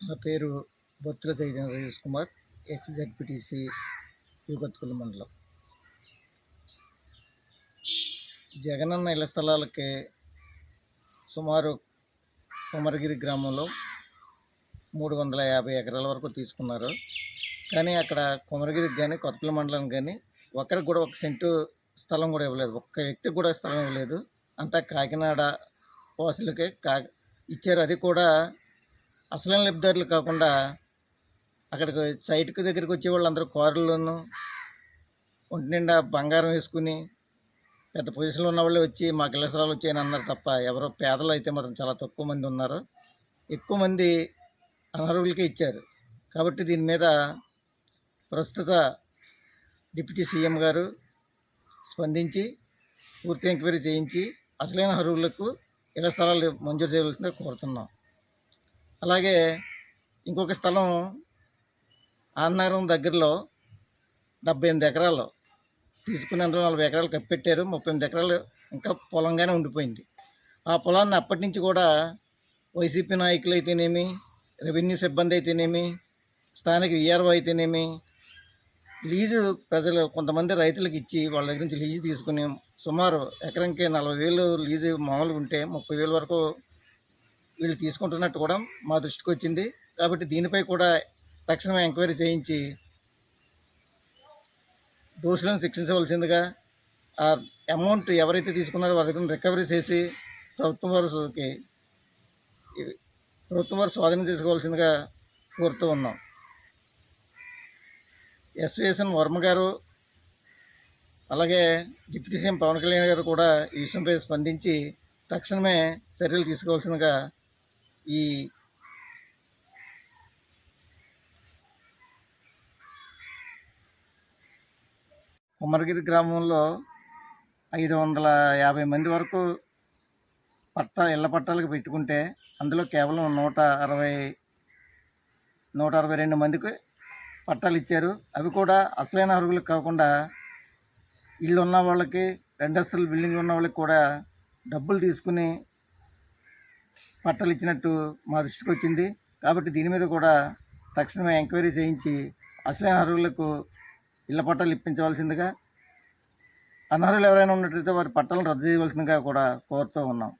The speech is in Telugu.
నా పేరు బొత్తుల చైతన్య రాజేష్ కుమార్, ఎక్స్ జెడ్పీటీసీ యుగత్కుల మండలం. జగనన్న ఇళ్ల స్థలాలకి సుమారు కొమరగిరి గ్రామంలో 350 ఎకరాల వరకు తీసుకున్నారు. కానీ అక్కడ కొమరగిరికి కానీ కొత్తపల్లి మండలానికి కానీ ఒకరికి కూడా 1 సెంటు స్థలం కూడా ఇవ్వలేదు. ఒక్క వ్యక్తికి కూడా స్థలం ఇవ్వలేదు. అంతా కాకినాడ వాసులకే ఇచ్చారు. అది కూడా అసలైన లబ్ధిదారులు కాకుండా అక్కడికి సైట్కి దగ్గరికి వచ్చే వాళ్ళందరూ కారుల్లోనూ ఒంటి నిండా బంగారం వేసుకుని పెద్ద పొజిషన్లో ఉన్న వాళ్ళే వచ్చి మాకు ఇళ్ల స్థలాలు వచ్చాయని అన్నారు తప్ప ఎవరో పేదలు అయితే మాత్రం చాలా తక్కువ మంది ఉన్నారు. ఎక్కువ మంది అనర్హులకే ఇచ్చారు. కాబట్టి దీని మీద ప్రస్తుత డిప్యూటీ సీఎం గారు స్పందించి పూర్తి ఎంక్వైరీ చేయించి అసలైన అర్హులకు ఇళ్ల స్థలాలు మంజూరు చేయవలసిందిగా కోరుతున్నాం. అలాగే ఇంకొక స్థలం ఆననగరం దగ్గరలో 78 ఎకరాలు తీసుకుని అందులో 40 ఎకరాలు కప్పెట్టారు. 38 ఎకరాలు ఇంకా పొలంగానే ఉండిపోయింది. ఆ పొలాన్ని అప్పటి నుంచి కూడా వైసీపీ నాయకులు అయితేనేమి, రెవెన్యూ సిబ్బంది అయితేనేమి, స్థానిక విఆర్ఓ అయితేనేమి లీజు ప్రజలు కొంతమంది రైతులకు ఇచ్చి వాళ్ళ దగ్గర నుంచి లీజు తీసుకుని సుమారు ఎకరంకి 40,000 లీజు మామూలుగా ఉంటే 30,000 వరకు వీళ్ళు తీసుకుంటున్నట్టు కూడా మా దృష్టికి వచ్చింది. కాబట్టి దీనిపై కూడా తక్షణమే ఎంక్వైరీ చేయించి దోషులను శిక్షించవలసిందిగా, ఆ అమౌంట్ ఎవరైతే తీసుకున్నారో వారి దగ్గర రికవరీ చేసి ప్రభుత్వం వారు స్వాధీనం చేసుకోవాల్సిందిగా కోరుతూ ఉన్నాం. ఎస్విఎస్ఎన్ వర్మ గారు అలాగే డిప్యూటీ సీఎం పవన్ కళ్యాణ్ గారు కూడా ఈ విషయంపై స్పందించి తక్షణమే చర్యలు తీసుకోవాల్సిందిగా ఈ కొమరగిరి గ్రామంలో 550 మంది వరకు ఇళ్ల పట్టాలకు పెట్టుకుంటే అందులో కేవలం 162 మందికి పట్టాలు ఇచ్చారు. అవి కూడా అసలైన అర్హులకు కాకుండా ఇళ్ళు ఉన్న వాళ్ళకి, రెండస్తుల బిల్డింగ్ ఉన్న వాళ్ళకి కూడా డబ్బులు తీసుకుని పట్టాలు ఇచ్చినట్టు మా దృష్టికి వచ్చింది. కాబట్టి దీని మీద కూడా తక్షణమే ఎంక్వైరీ చేయించి అసలైన అర్హులకు ఇళ్ల పట్టాలు ఇప్పించవలసిందిగా, అనర్హులు ఎవరైనా ఉన్నట్లయితే వారి పట్టాలను రద్దు చేయవలసిందిగా కూడా కోరుతూ ఉన్నాం.